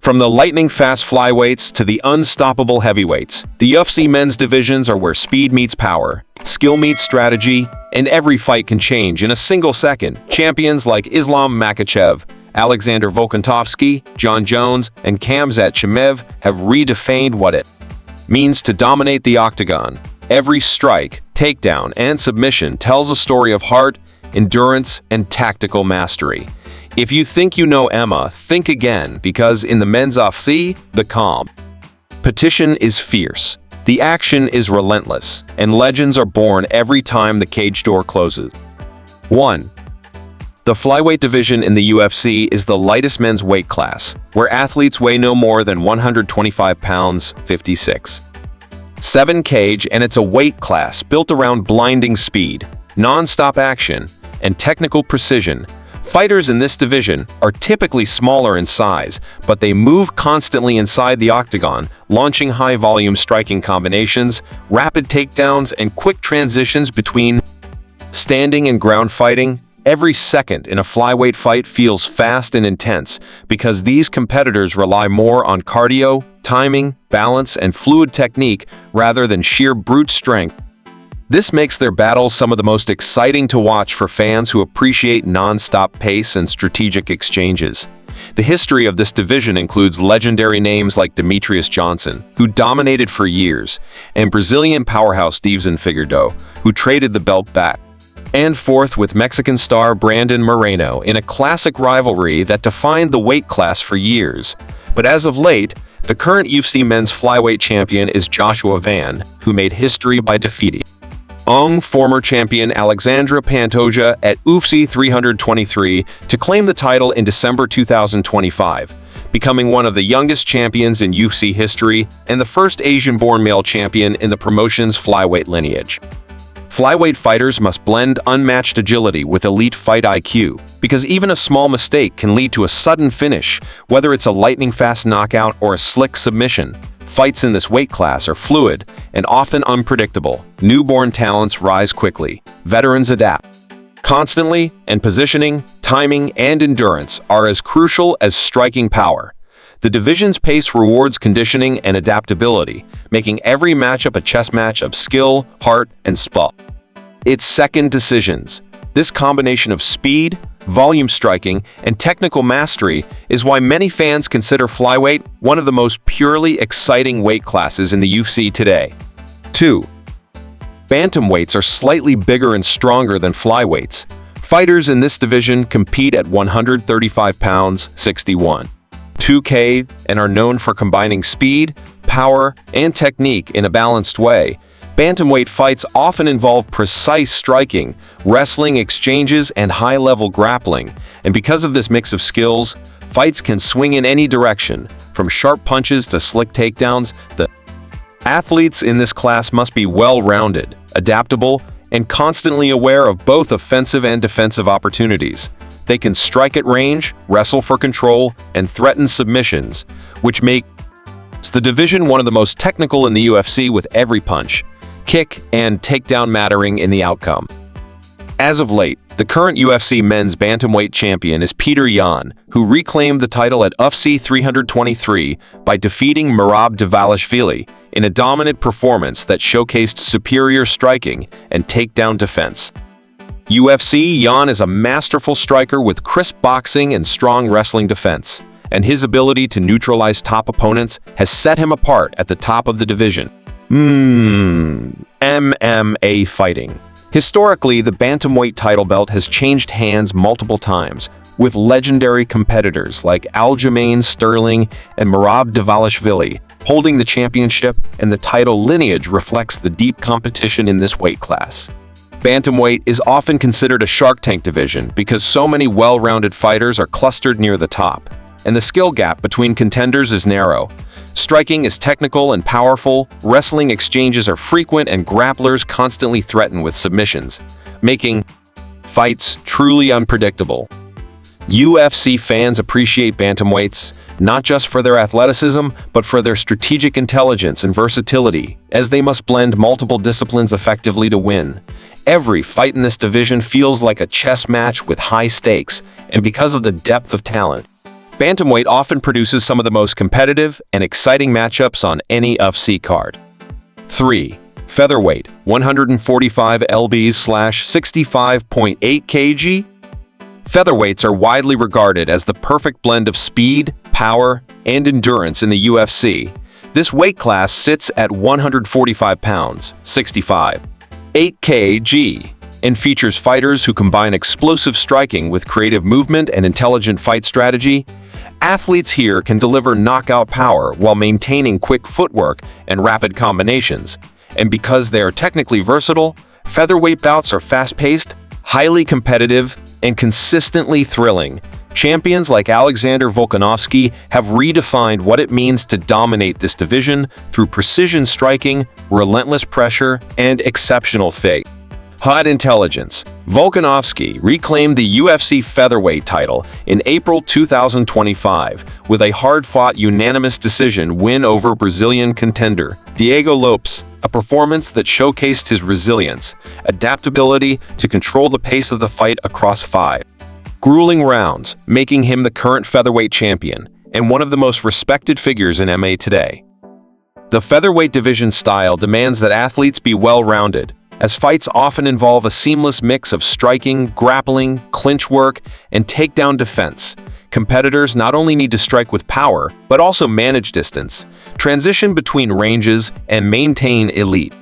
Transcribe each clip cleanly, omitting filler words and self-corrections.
From the lightning-fast flyweights to the unstoppable heavyweights, the UFC men's divisions are where speed meets power, skill meets strategy, and every fight can change in a single second. Champions like Islam Makhachev, Alexander Volkanovski, John Jones, and Khamzat Chimaev have redefined what it means to dominate the octagon. Every strike, takedown, and submission tells a story of heart, endurance, and tactical mastery. If you think you know Emma, think again, because in the men's UFC, the competition is fierce. The action is relentless, and legends are born every time the cage door closes. 1. The flyweight division in the UFC is the lightest men's weight class, where athletes weigh no more than 125 pounds, 56. 7 cage, and it's a weight class built around blinding speed, non-stop action, and technical precision. Fighters in this division are typically smaller in size, but they move constantly inside the octagon, launching high-volume striking combinations, rapid takedowns, and quick transitions between standing and ground fighting. Every second in a flyweight fight feels fast and intense because these competitors rely more on cardio, timing, balance, and fluid technique rather than sheer brute strength. This makes their battles some of the most exciting to watch for fans who appreciate non-stop pace and strategic exchanges. The history of this division includes legendary names like Demetrious Johnson, who dominated for years, and Brazilian powerhouse Steven Figueiredo, who traded the belt back and forth with Mexican star Brandon Moreno in a classic rivalry that defined the weight class for years. But as of late, the current UFC men's flyweight champion is Joshua Van, who made history by defeating former champion Alexandra Pantoja at UFC 323 to claim the title in December 2025, becoming one of the youngest champions in UFC history and the first Asian-born male champion in the promotion's flyweight lineage. Flyweight fighters must blend unmatched agility with elite fight IQ, because even a small mistake can lead to a sudden finish, whether it's a lightning-fast knockout or a slick submission. Fights in this weight class are fluid and often unpredictable. Newborn talents rise quickly. Veterans adapt constantly, and positioning, timing, and endurance are as crucial as striking power. The division's pace rewards conditioning and adaptability, making every matchup a chess match of skill, heart, and spell. It's second decisions. This combination of speed, volume striking, and technical mastery is why many fans consider flyweight one of the most purely exciting weight classes in the UFC today. 2. Bantamweights are slightly bigger and stronger than flyweights. Fighters in this division compete at 135 pounds, 61. 2K, and are known for combining speed, power, and technique in a balanced way. Bantamweight fights often involve precise striking, wrestling exchanges, and high-level grappling, and because of this mix of skills, fights can swing in any direction, from sharp punches to slick takedowns. The athletes in this class must be well-rounded, adaptable, and constantly aware of both offensive and defensive opportunities. They can strike at range, wrestle for control, and threaten submissions, which makes the division one of the most technical in the UFC, with every punch, kick, and takedown mattering in the outcome. As of late, the current UFC men's bantamweight champion is Petr Yan, who reclaimed the title at UFC 323 by defeating Merab Dvalishvili in a dominant performance that showcased superior striking and takedown defense. UFC Yan is a masterful striker with crisp boxing and strong wrestling defense, and his ability to neutralize top opponents has set him apart at the top of the division. MMA fighting. Historically, the bantamweight title belt has changed hands multiple times, with legendary competitors like Aljamain Sterling and Merab Dvalishvili holding the championship, and the title lineage reflects the deep competition in this weight class. Bantamweight is often considered a Shark Tank division because so many well-rounded fighters are clustered near the top, and the skill gap between contenders is narrow. Striking is technical and powerful, wrestling exchanges are frequent, and grapplers constantly threaten with submissions, making fights truly unpredictable. UFC fans appreciate bantamweights not just for their athleticism, but for their strategic intelligence and versatility, as they must blend multiple disciplines effectively to win. Every fight in this division feels like a chess match with high stakes, and because of the depth of talent, Bantamweight often produces some of the most competitive and exciting matchups on any UFC card. 3. Featherweight, 145 lbs/65.8 kg. Featherweights are widely regarded as the perfect blend of speed, power, and endurance in the UFC. This weight class sits at 145 pounds, 65.8 kg, and features fighters who combine explosive striking with creative movement and intelligent fight strategy. Athletes here can deliver knockout power while maintaining quick footwork and rapid combinations. And because they are technically versatile, featherweight bouts are fast-paced, highly competitive, and consistently thrilling. Champions like Alexander Volkanovski have redefined what it means to dominate this division through precision striking, relentless pressure, and exceptional fate. HUD intelligence. Volkanovski reclaimed the UFC featherweight title in April 2025 with a hard-fought unanimous decision win over Brazilian contender Diego Lopes, a performance that showcased his resilience, adaptability to control the pace of the fight across 5 grueling rounds, making him the current featherweight champion and one of the most respected figures in MMA today. The featherweight division style demands that athletes be well-rounded, as fights often involve a seamless mix of striking, grappling, clinch work, and takedown defense. Competitors not only need to strike with power, but also manage distance, transition between ranges, and maintain elite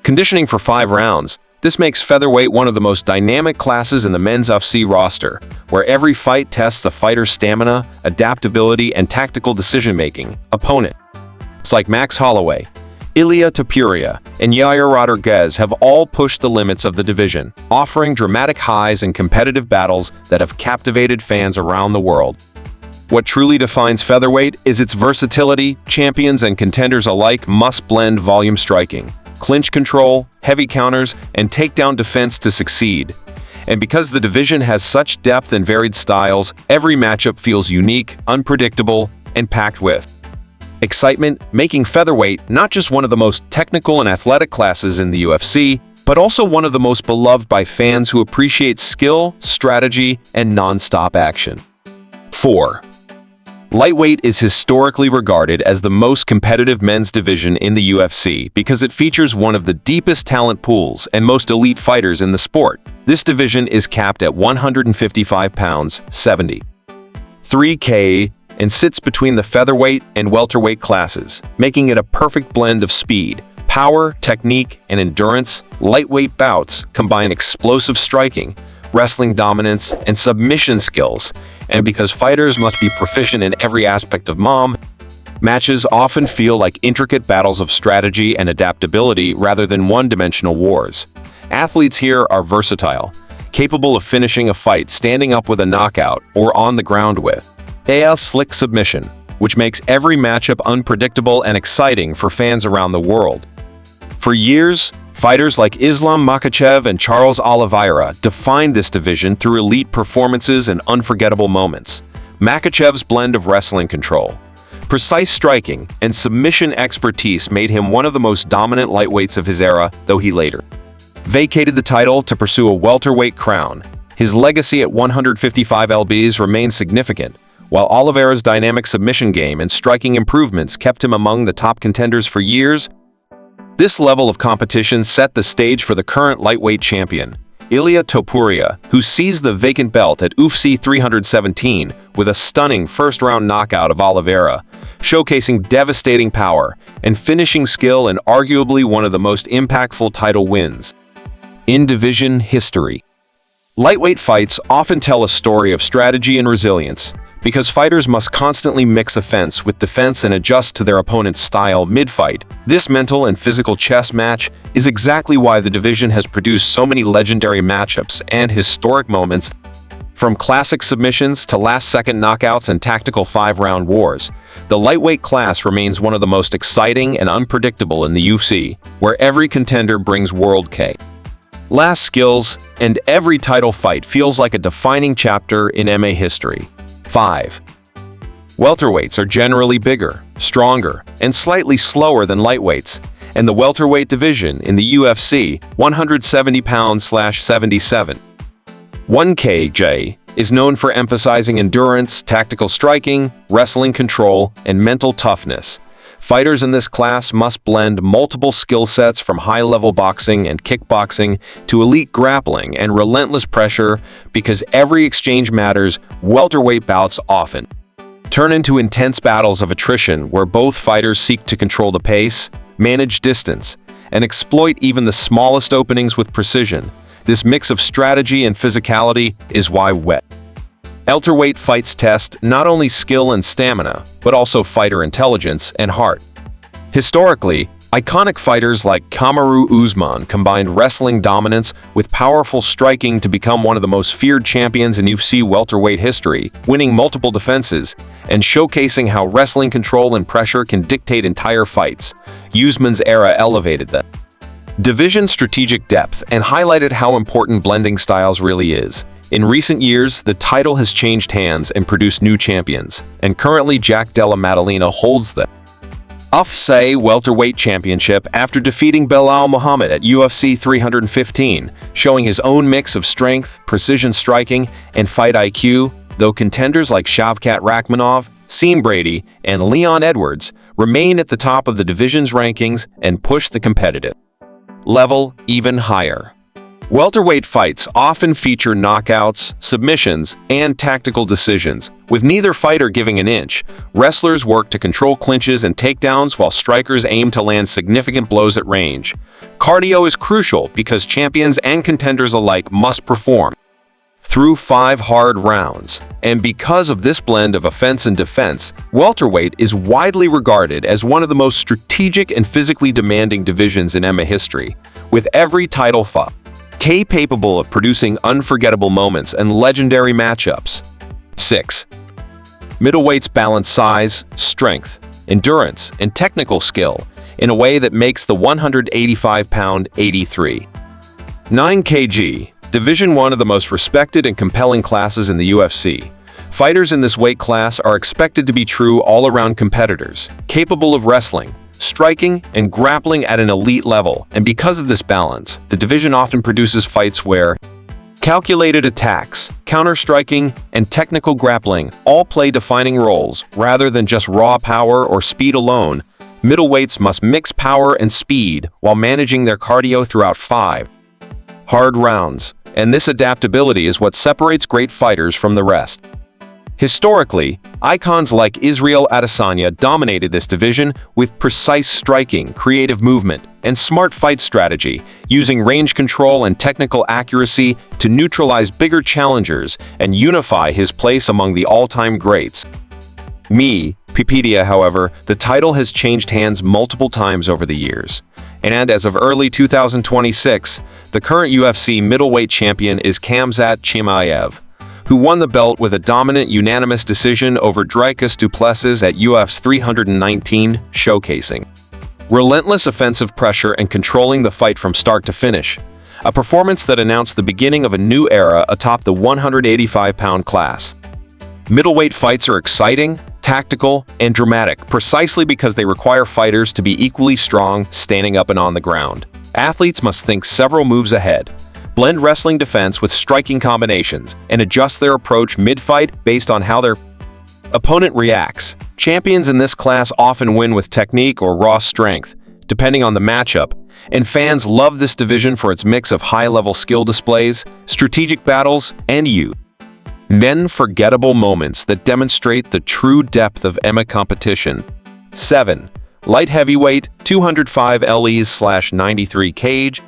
conditioning for 5 rounds. This makes featherweight one of the most dynamic classes in the men's UFC roster, where every fight tests a fighter's stamina, adaptability, and tactical decision-making. Opponents like Max Holloway, Ilia Topuria, and Yair Rodriguez have all pushed the limits of the division, offering dramatic highs and competitive battles that have captivated fans around the world. What truly defines featherweight is its versatility. Champions and contenders alike must blend volume striking, clinch control, heavy counters, and takedown defense to succeed. And because the division has such depth and varied styles, every matchup feels unique, unpredictable, and packed with excitement, making featherweight not just one of the most technical and athletic classes in the UFC, but also one of the most beloved by fans who appreciate skill, strategy, and non-stop action. 4. Lightweight is historically regarded as the most competitive men's division in the UFC because it features one of the deepest talent pools and most elite fighters in the sport. This division is capped at 155 pounds, 73 kg, and sits between the featherweight and welterweight classes, making it a perfect blend of speed, power, technique, and endurance. Lightweight bouts combine explosive striking, wrestling dominance, and submission skills, and because fighters must be proficient in every aspect of MMA, matches often feel like intricate battles of strategy and adaptability rather than one-dimensional wars. Athletes here are versatile, capable of finishing a fight standing up with a knockout or on the ground with a slick submission, which makes every matchup unpredictable and exciting for fans around the world. For years, fighters like Islam Makhachev and Charles Oliveira defined this division through elite performances and unforgettable moments. Makhachev's blend of wrestling control, precise striking, and submission expertise made him one of the most dominant lightweights of his era, though he later vacated the title to pursue a welterweight crown. His legacy at 155 lbs remains significant, while Oliveira's dynamic submission game and striking improvements kept him among the top contenders for years. This level of competition set the stage for the current lightweight champion, Ilia Topuria, who seized the vacant belt at UFC 317 with a stunning first-round knockout of Oliveira, showcasing devastating power and finishing skill in arguably one of the most impactful title wins in division history. Lightweight fights often tell a story of strategy and resilience, because fighters must constantly mix offense with defense and adjust to their opponent's style mid-fight. This mental and physical chess match is exactly why the division has produced so many legendary matchups and historic moments. From classic submissions to last-second knockouts and tactical 5-round wars, the lightweight class remains one of the most exciting and unpredictable in the UFC, where every contender brings world-class skills, and every title fight feels like a defining chapter in MMA history. 5. Welterweights are generally bigger, stronger, and slightly slower than lightweights, and the welterweight division in the UFC, 170 pounds/77. 1 kg, is known for emphasizing endurance, tactical striking, wrestling control, and mental toughness. Fighters in this class must blend multiple skill sets from high-level boxing and kickboxing to elite grappling and relentless pressure because every exchange matters. Welterweight bouts often turn into intense battles of attrition where both fighters seek to control the pace, manage distance, and exploit even the smallest openings with precision. This mix of strategy and physicality is why welterweight fights test not only skill and stamina, but also fighter intelligence and heart. Historically, iconic fighters like Kamaru Usman combined wrestling dominance with powerful striking to become one of the most feared champions in UFC welterweight history, winning multiple defenses and showcasing how wrestling control and pressure can dictate entire fights. Usman's era elevated the division's strategic depth and highlighted how important blending styles really is. In recent years, the title has changed hands and produced new champions, and currently Jack Della Maddalena holds the UFC welterweight championship after defeating Belal Muhammad at UFC 315, showing his own mix of strength, precision striking, and fight IQ, though contenders like Shavkat Rakhmonov, Sean Brady, and Leon Edwards remain at the top of the division's rankings and push the competitive level even higher. Welterweight fights often feature knockouts, submissions, and tactical decisions. With neither fighter giving an inch, wrestlers work to control clinches and takedowns while strikers aim to land significant blows at range. Cardio is crucial because champions and contenders alike must perform through 5 hard rounds. And because of this blend of offense and defense, welterweight is widely regarded as one of the most strategic and physically demanding divisions in MMA history, with every title fight capable of producing unforgettable moments and legendary matchups. 6. Middleweights balance size, strength, endurance, and technical skill in a way that makes the 185-pound 83.9 kg division one of the most respected and compelling classes in the UFC. Fighters in this weight class are expected to be true all-around competitors, capable of wrestling, striking, and grappling at an elite level, and because of this balance, the division often produces fights where calculated attacks, counter-striking, and technical grappling all play defining roles rather than just raw power or speed alone. Middleweights must mix power and speed while managing their cardio throughout 5 hard rounds, and this adaptability is what separates great fighters from the rest. Historically, icons like Israel Adesanya dominated this division with precise striking, creative movement, and smart fight strategy, using range control and technical accuracy to neutralize bigger challengers and unify his place among the all-time greats. Wikipedia, however, the title has changed hands multiple times over the years. And as of early 2026, the current UFC middleweight champion is Khamzat Chimaev, who won the belt with a dominant unanimous decision over Dricus du Plessis at UFC 319, showcasing relentless offensive pressure and controlling the fight from start to finish, a performance that announced the beginning of a new era atop the 185-pound class. Middleweight fights are exciting, tactical, and dramatic precisely because they require fighters to be equally strong, standing up and on the ground. Athletes must think several moves ahead, blend wrestling defense with striking combinations, and adjust their approach mid-fight based on how their opponent reacts. Champions in this class often win with technique or raw strength, depending on the matchup, and fans love this division for its mix of high-level skill displays, strategic battles, and unforgettable moments that demonstrate the true depth of MMA competition. 7. Light heavyweight, 205 LEs/93 kg.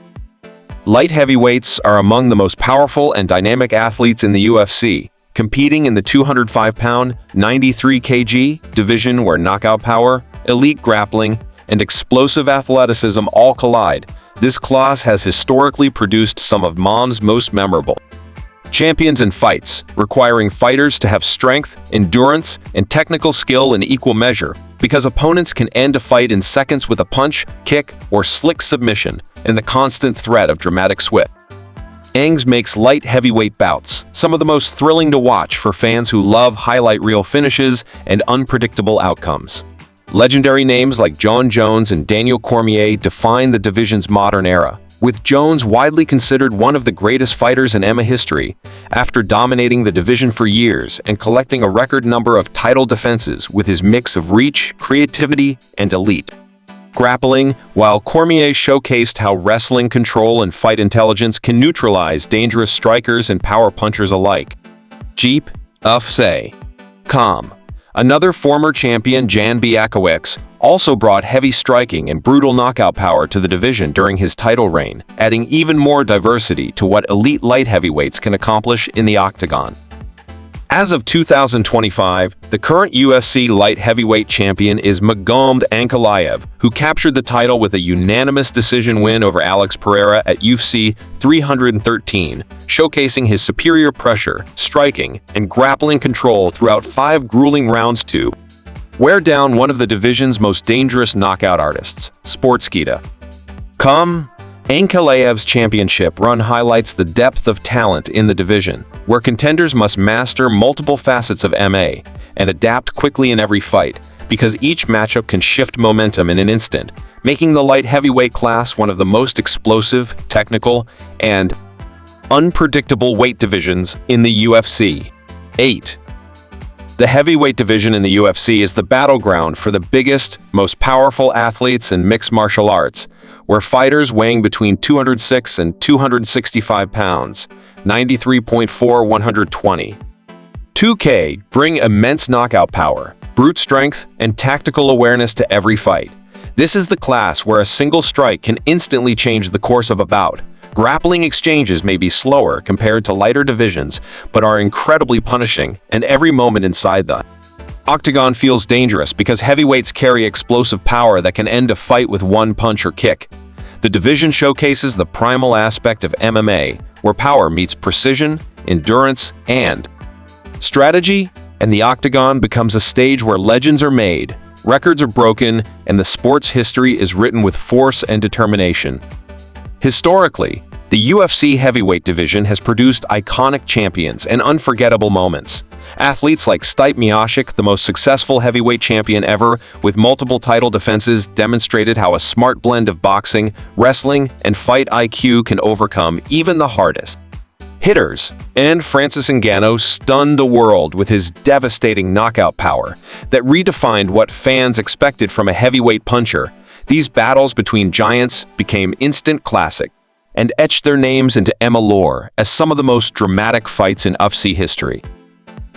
Light heavyweights are among the most powerful and dynamic athletes in the UFC, competing in the 205-pound, 93 kg division where knockout power, elite grappling, and explosive athleticism all collide. This class has historically produced some of MOM's most memorable champions in fights, requiring fighters to have strength, endurance, and technical skill in equal measure, because opponents can end a fight in seconds with a punch, kick, or slick submission, and the constant threat of dramatic switch-ings makes light heavyweight bouts some of the most thrilling to watch for fans who love highlight reel finishes and unpredictable outcomes. Legendary names like Jon Jones and Daniel Cormier define the division's modern era, with Jones widely considered one of the greatest fighters in MMA history after dominating the division for years and collecting a record number of title defenses with his mix of reach, creativity, and elite grappling, while Cormier showcased how wrestling control and fight intelligence can neutralize dangerous strikers and power punchers alike. Jeep, UFC. Another former champion, Jan Blachowicz, also brought heavy striking and brutal knockout power to the division during his title reign, adding even more diversity to what elite light heavyweights can accomplish in the octagon. As of 2025, the current UFC light heavyweight champion is Makhachev, who captured the title with a unanimous decision win over Alex Pereira at UFC 313, showcasing his superior pressure, striking, and grappling control throughout 5 grueling rounds to wear down one of the division's most dangerous knockout artists, Sportskeeda. Ankalaev's championship run highlights the depth of talent in the division, where contenders must master multiple facets of MMA and adapt quickly in every fight, because each matchup can shift momentum in an instant, making the light heavyweight class one of the most explosive, technical, and unpredictable weight divisions in the UFC. 8. The heavyweight division in the UFC is the battleground for the biggest, most powerful athletes in mixed martial arts, where fighters weighing between 206 and 265 pounds, 93.4 120, 2K bring immense knockout power, brute strength, and tactical awareness to every fight. This is the class where a single strike can instantly change the course of a bout. Grappling exchanges may be slower compared to lighter divisions, but are incredibly punishing, and every moment inside the octagon feels dangerous because heavyweights carry explosive power that can end a fight with one punch or kick. The division showcases the primal aspect of MMA, where power meets precision, endurance, and strategy, and the octagon becomes a stage where legends are made, records are broken, and the sport's history is written with force and determination. Historically, the UFC heavyweight division has produced iconic champions and unforgettable moments. Athletes like Stipe Miocic, the most successful heavyweight champion ever with multiple title defenses, demonstrated how a smart blend of boxing, wrestling, and fight IQ can overcome even the hardest hitters. And Francis Ngannou stunned the world with his devastating knockout power that redefined what fans expected from a heavyweight puncher. These battles between giants became instant classic and etched their names into MMA lore as some of the most dramatic fights in UFC history.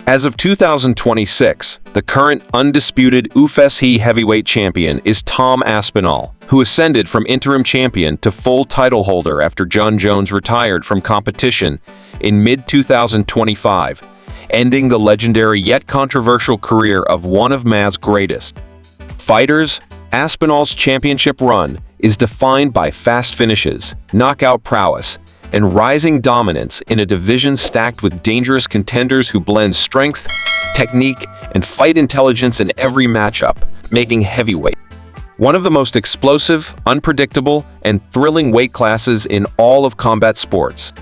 As of 2026, the current undisputed UFC heavyweight champion is Tom Aspinall, who ascended from interim champion to full title holder after Jon Jones retired from competition in mid-2025, ending the legendary yet controversial career of one of MA's greatest fighters. Aspinall's championship run is defined by fast finishes, knockout prowess, and rising dominance in a division stacked with dangerous contenders who blend strength, technique, and fight intelligence in every matchup, making heavyweight one of the most explosive, unpredictable, and thrilling weight classes in all of combat sports.